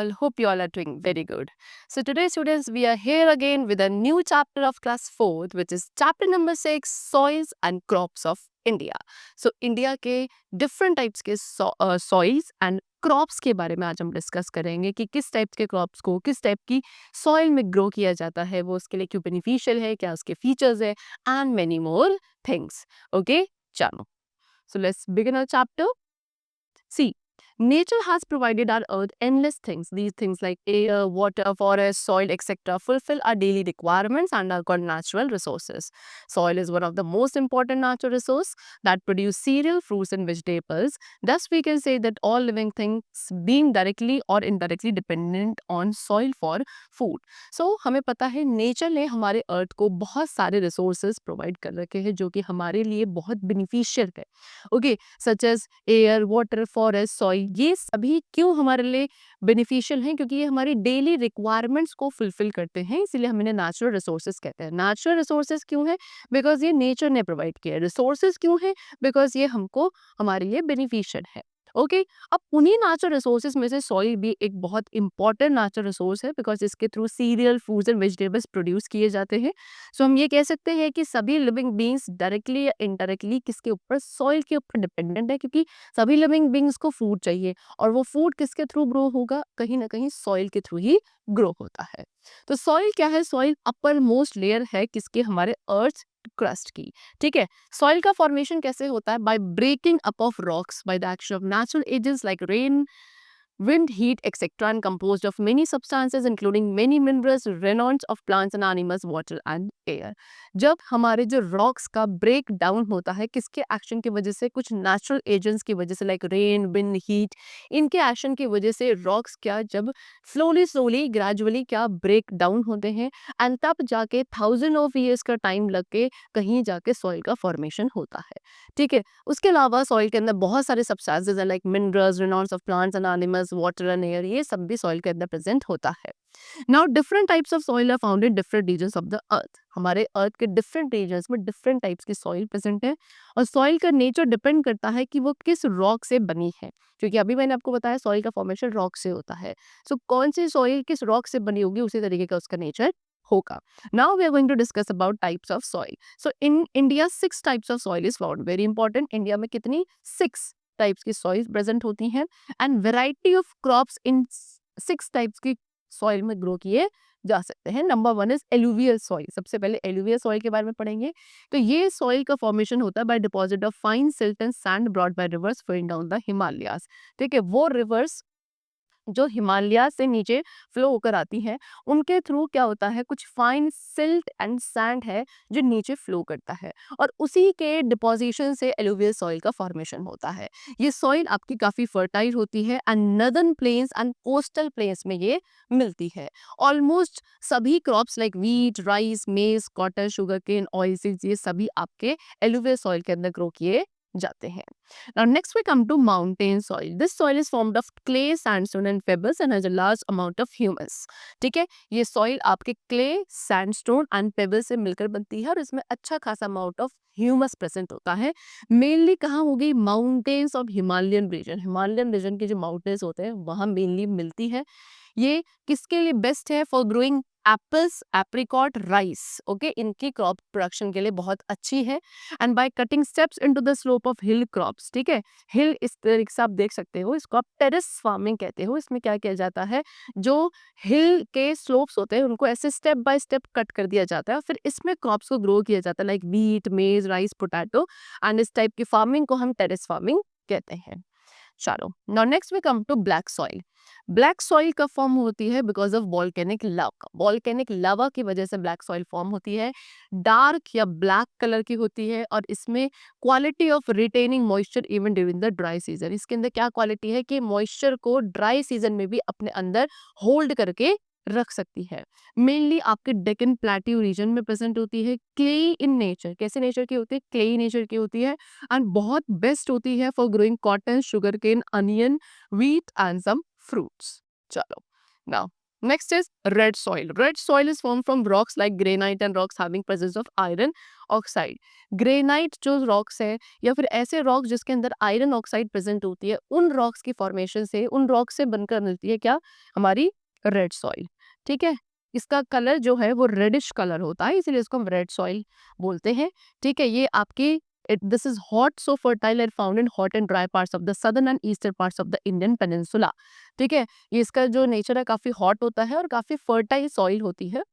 all. Hope you all are doing very good. So today, students, we are here again with a new chapter of class 4th, which is chapter number 6, Soils and Crops of India. So India के different types के soils and crops के बारे में आज हम discuss करेंगे कि किस टाइप के क्रॉप्स को किस टाइप की सॉइल में ग्रो किया जाता है, वो उसके लिए क्यों बेनिफिशियल है, क्या उसके फीचर्स है, and many more things. Okay, चलो. So let's begin our chapter. See, nature has provided our earth endless things. These things like air, water, forest, soil, etc. fulfill our daily requirements and are called natural resources. Soil is one of the most important natural resource that produce cereal, fruits and vegetables. Thus, we can say that all living things being directly or indirectly dependent on soil for food. So, हमें पता है nature ने हमारे अर्थ को बहुत सारे resources provide कर रखे हैं जो कि हमारे लिए बहुत बेनिफिशियल है. Okay, such as air, water, forest, soil, ये सभी क्यों हमारे लिए बेनिफिशियल हैं? क्योंकि ये हमारी डेली रिक्वायरमेंट्स को फुलफिल करते हैं, इसीलिए हम इन्हें नेचुरल रिसोर्सेज कहते हैं. नेचुरल रिसोर्सेज क्यों है? बिकॉज ये नेचर ने प्रोवाइड किया है. रिसोर्सेज क्यों है? बिकॉज ये हमको हमारे लिए बेनिफिशियल है. ओके, अब उन्हीं नेचुरल रिसोर्सेज में से सॉइल भी एक बहुत इंपॉर्टेंट नेचुरल रिसोर्स है बिकॉज इसके through serial, foods and vegetables produce किए जाते हैं. सो हम ये कह सकते हैं कि सभी लिविंग बींग्स डायरेक्टली या इनडायरेक्टली किसके ऊपर, सॉइल के ऊपर डिपेंडेंट है, क्योंकि सभी लिविंग बींग्स को फूड चाहिए और वो फूड किसके थ्रू ग्रो होगा? कहीं ना कहीं सॉइल के थ्रू ही ग्रो होता है. तो सॉइल क्या है? सॉइल अपर मोस्ट लेयर है किसके? हमारे अर्थ क्रस्ट की. ठीक है. सॉइल का फॉर्मेशन कैसे होता है? By breaking up of rocks by the action of natural agents like rain, wind, heat, etc. and composed of many substances including many minerals, renowned of plants and animals, water and air. जब हमारे जो rocks का break down होता है किसके action की वजह से? कुछ नेचुरल एजेंट्स की वजह से, लाइक रेन, विंड, हीट, इनके एक्शन की वजह से रॉक्स क्या जब स्लोली ग्रेजुअली क्या ब्रेक डाउन होते हैं एंड तब जाके 1000 of years का टाइम लग के कहीं जाके सॉइल का फॉर्मेशन होता है. ठीक है. उसके अलावा सॉइल के अंदर बहुत सारे सब्सटेंसेस हैं like minerals, remains of plants and animals, water and air, ये सब भी सॉइल के अंदर प्रेजेंट होता है. Now different types of soil are found in different regions of the earth. हमारे अर्थ के डिफरेंट रीजन्स में डिफरेंट टाइप्स की सॉइल प्रेजेंट है और सॉइल का नेचर डिपेंड करता है कि वो किस रॉक से बनी है, क्योंकि अभी मैंने आपको बताया सॉइल का फॉर्मेशन रॉक से होता है. सो कौन सी सॉइल किस रॉक से बनी होगी उसी तरीके का उसका नेचर होगा. Now we are going to discuss about types of soil. So in India 6 types of soil is found. Very important. India में कितनी? 6 टाइप्स की सॉइल प्रेजेंट होती हैं and variety of crops in 6 types की soil में grow किए जा सकते हैं. Number 1 is alluvial soil. सबसे पहले एलुवियल सॉइल के बारे में पढ़ेंगे. तो ये सॉइल का फॉर्मेशन होता है by deposit of fine silt and sand brought by rivers flowing down the Himalayas. ठीक है. वो रिवर्स जो हिमालय से नीचे फ्लो होकर आती है उनके थ्रू क्या होता है, कुछ फाइन सिल्ट एंड सैंड है जो नीचे फ्लो करता है और उसी के डिपोजिशन से एलुवियल सॉइल का फॉर्मेशन होता है. ये सॉइल आपकी काफ़ी फर्टाइल होती है and northern plains and coastal plains में ये मिलती है. ऑलमोस्ट सभी crops like wheat, rice, maize, cotton, sugar cane, oil seeds, ये सभी आपके एलुवियल सॉइल के अंदर ग्रो किए जाते हैं. Now next we come to mountain soil. This soil is formed of clay, sandstone and pebbles and has a large amount of humus. ठीक है. ये soil आपके clay, sandstone and pebbles से मिलकर बनती है और इसमें अच्छा खासा amount of ह्यूमस प्रेजेंट होता है. मेनली कहाँ होगी? Mountains of Himalayan region. Himalayan region के जो माउंटेन्स होते हैं वहाँ मेनली मिलती है. ये किसके लिए बेस्ट है? For growing apples, apricot, rice. Okay, इनकी क्रॉप प्रोडक्शन के लिए बहुत अच्छी है. And by cutting steps into the slope of hill crops. ठीक है. हिल इस तरीके से आप देख सकते हो, इसको आप टेरेस फार्मिंग कहते हो. इसमें क्या किया जाता है, जो हिल के स्लोप्स होते हैं उनको ऐसे स्टेप बाय स्टेप कट कर दिया जाता है और फिर इसमें क्रॉप्स को ग्रो किया जाता है like wheat, maize, rice, potato. And इस टाइप की फार्मिंग को हम टेरेस फार्मिंग कहते हैं. चलो, now next we come to black soil. Black soil कब फॉर्म होती है? Because of volcanic lava. Volcanic lava की वजह से ब्लैक सॉइल फॉर्म होती है. डार्क या ब्लैक कलर की होती है और इसमें quality of retaining moisture even during the dry season. इसके अंदर क्या क्वालिटी है कि मॉइस्चर को ड्राई सीजन में भी अपने अंदर होल्ड करके रख सकती है. मेनली आपके डेक्कन प्लेट्यू रीजन में प्रेजेंट होती है. Clayey in nature. कैसे नेचर की होती है? क्लेई नेचर की होती है एंड बहुत बेस्ट होती है for growing cotton, sugar cane, onion, wheat and some fruits. चलो, now Next is red soil. Red soil is formed from rocks like granite and rocks having presence of iron oxide. Granite जो rocks है या फिर ऐसे rocks जिसके अंदर iron oxide present होती है, उन रॉक्स की फॉर्मेशन से, उन रॉक्स से बनकर मिलती है क्या, हमारी रेड सॉइल। ठीक है, इसका कलर जो है वो रेडिश कलर होता है, इसीलिए इसको हम रेड सॉइल बोलते हैं। ठीक है, ये आपकी this is hot, so fertile and found in hot and dry parts of the southern and eastern parts of the Indian peninsula. ठीक है, ये इसका जो नेचर है काफी हॉट होता है और काफी फर्टाइल सॉइल होती है,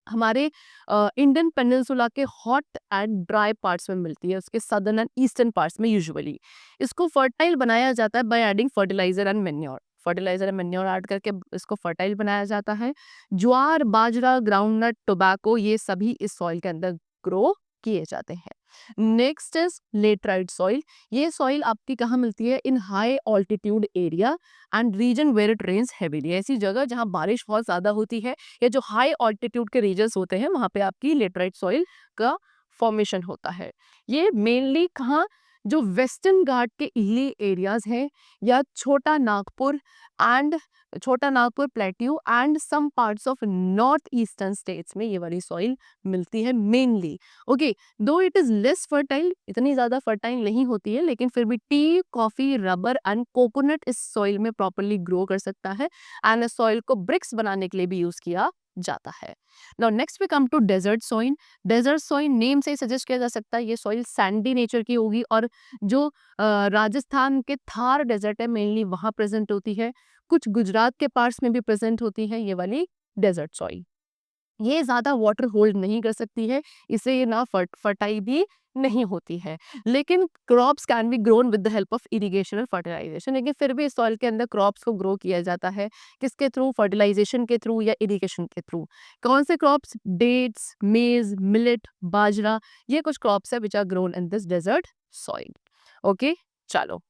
हमारे इंडियन पेनिनसुला के हॉट एंड ड्राई पार्ट्स में मिलती है, उसके सदर्न एंड ईस्टर्न पार्ट्स में यूजुअली। इसको फर्टाइल बनाया जाता है by adding fertiliser and manure. Fertiliser and manure add करके इसको फर्टाइल बनाया जाता है। ज्वार, बाजरा, ग्राउंडनट, टोबैको, ये सभी इस सॉइल के अंदर ग्रो किए जाते हैं। Next is laterite soil. ये सॉइल आपकी कहाँ मिलती है, in high altitude area and region where it rains heavily. ऐसी जगह जहाँ बारिश बहुत ज्यादा होती है या जो हाई ऑल्टीट्यूड के रीजन्स होते हैं, वहां पे आपकी लेटराइट सॉइल का फॉर्मेशन होता है। ये मेनली कहाँ, जो वेस्टर्न घाट के हिली एरियाज हैं या छोटा Nagpur plateau and some parts of north eastern states में ये वाली सॉइल मिलती है मेनली। ओके, दो इट इज लेस फर्टाइल, इतनी ज्यादा फर्टाइल नहीं होती है, लेकिन फिर भी T, coffee, rubber and coconut इस सॉइल में प्रॉपरली ग्रो कर सकता है एंड इस सॉइल को ब्रिक्स बनाने के लिए भी यूज किया जाता है। Now next we come to desert soil. Desert soil name से ही सजेस्ट किया जा सकता है ये सॉइल सैंडी नेचर की होगी और जो राजस्थान के थार डेजर्ट है मेनली वहां प्रेजेंट होती है, कुछ गुजरात के पार्ट्स में भी प्रेजेंट होती है ये वाली डेजर्ट सॉइल। ये ज्यादा वाटर होल्ड नहीं कर सकती है, इससे ये ना फर्टाइल भी नहीं होती है, लेकिन crops can be grown with the help of irrigation और फर्टिलाइजेशन। लेकिन फिर भी इस सॉइल के अंदर क्रॉप्स को ग्रो किया जाता है, किसके थ्रू, फर्टिलाइजेशन के थ्रू या इरिगेशन के थ्रू। कौन से crops, dates, maize, millet, bajra, ये कुछ क्रॉप्स है which are grown in this desert soil. Okay, चलो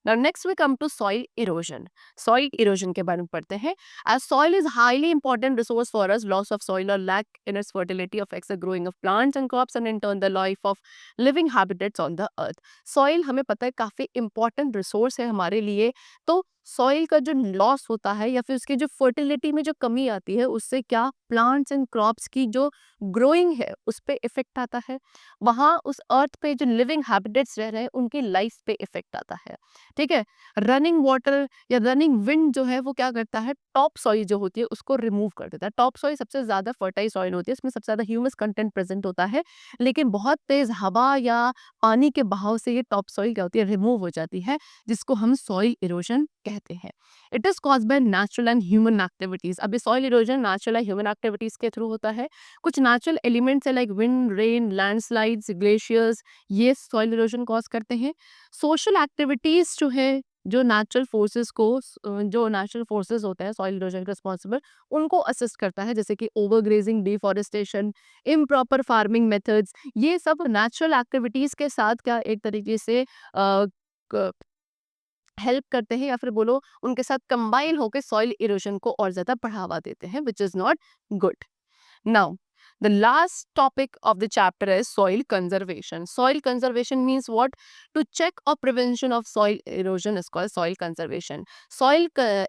Now next we come to soil erosion. Soil erosion के बारे में पढ़ते हैं. As soil is highly important resource for us, loss of soil or lack in its fertility affects the growing of plants and crops and in turn the life of living habitats on the earth. Soil हमें पता है काफी important resource है हमारे लिए, तो soil का जो लॉस होता है या फिर उसकी जो फर्टिलिटी में जो कमी आती है, उससे क्या प्लांट्स एंड क्रॉप्स की जो ग्रोइंग है उस पे इफेक्ट आता है, वहाँ उस अर्थ पे जो लिविंग हैबिटेट्स रह रहे हैं उनकी लाइफ पे इफेक्ट आता है। ठीक है, रनिंग वाटर या रनिंग विंड जो है वो क्या करता है, टॉप सॉइल जो होती है उसको रिमूव कर देता है। टॉप सॉइल सबसे ज्यादा फर्टाइल सॉइल होती है, इसमें सबसे ज्यादा ह्यूमस कंटेंट प्रेजेंट होता है, लेकिन बहुत तेज हवा या पानी के बहाव से ये टॉप सॉइल क्या होती है, रिमूव हो जाती है, जिसको हम सॉइल इरोजन कहते हैं। It is cause by natural and human activities. अब soil erosion natural human activities के थ्रू होता है। कुछ नेचुरल एलिमेंट्स है like wind, rain, landslides, glaciers, ये सॉइल इरोजन कॉज करते हैं। सोशल एक्टिविटीज जो है, जो नेचुरल फोर्सेस को जो नेचुरल फोर्सेस होते हैं सॉइल इरोजन के रिस्पॉन्सिबल, उनको असिस्ट करता है, जैसे कि overgrazing, deforestation, improper farming methods, ये सब नेचुरल एक्टिविटीज के साथ क्या एक तरीके से हेल्प करते हैं या फिर बोलो उनके साथ कंबाइन होकर सॉइल इरोजन को और ज्यादा बढ़ावा देते हैं, which is not good. Now, the last topic of the chapter is soil conservation. Soil conservation means what? To check or prevention of soil erosion is called soil conservation. Soil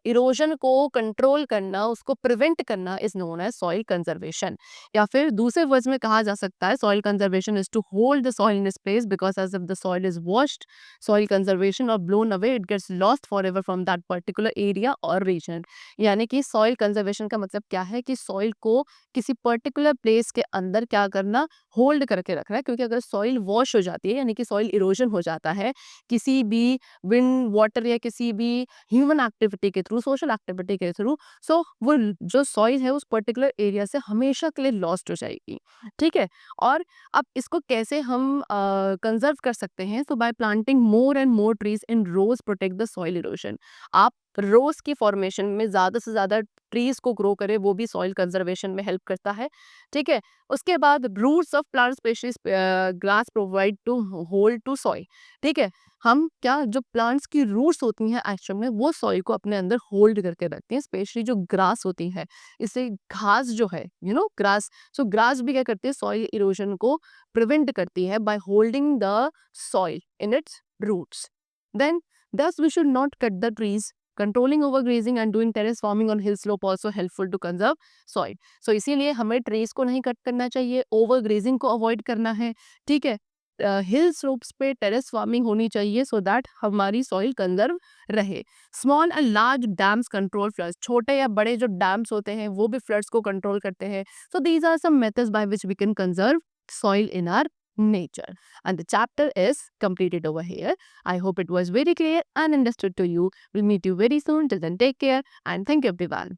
erosion को control करना, उसको prevent करना is known as soil conservation. या फिर दूसरे words में कहा जा सकता है soil conservation is to hold the soil in its place because as if the soil is washed, soil conservation or blown away, it gets lost forever from that particular area or region. यानी कि soil conservation का मतलब क्या है कि soil को किसी particular place के अंदर क्या करना, होल्ड करके रखना है, क्योंकि अगर सॉइल वॉश हो जाती है यानी कि सॉइल इरोजन हो जाता है किसी भी विंड, वाटर या किसी भी ह्यूमन एक्टिविटी के थ्रू, सोशल एक्टिविटी के थ्रू, सो वो जो सॉइल है उस पर्टिकुलर एरिया से हमेशा के लिए लॉस्ट हो जाएगी। ठीक है, और अब इसको कैसे हम कंजर्व कर सकते हैं, तो by planting more and more trees in rows protect the soil erosion. आप रोज की फॉर्मेशन में ज्यादा से ज्यादा ट्रीज को ग्रो करे, वो भी सॉइल कंजर्वेशन में हेल्प करता है। ठीक है, उसके बाद roots of plant species grass provide to hold to soil. ठीक है, हम क्या, जो प्लांट्स की रूट्स होती हैं एक्चुअल में वो सॉइल को अपने अंदर होल्ड करके रखती हैं, स्पेशली जो ग्रास होती है, इससे घास जो है, ग्रास, सो ग्रास भी क्या करती है, सॉइल इरोजन को प्रिवेंट करती है by holding the soil in its roots. Then thus we should not cut the trees controlling overgrazing and doing terrace farming on hill slope also helpful to conserve soil. So इसीलिए हमें trees को नहीं cut करना चाहिए, overgrazing को avoid करना है, ठीक है। हिल स्लोप्स पे टेरेस फार्मिंग होनी चाहिए सो दैट हमारी सॉइल कंजर्व रहे। Small and large dams control floods, छोटे या बड़े जो डैम्स होते हैं वो भी फ्लड्स को कंट्रोल करते हैं। So these are some methods by which we can conserve soil in our nature. And the chapter is completed over here. I hope it was very clear and understood to you. We'll meet you very soon. Till then, take care and thank you everyone.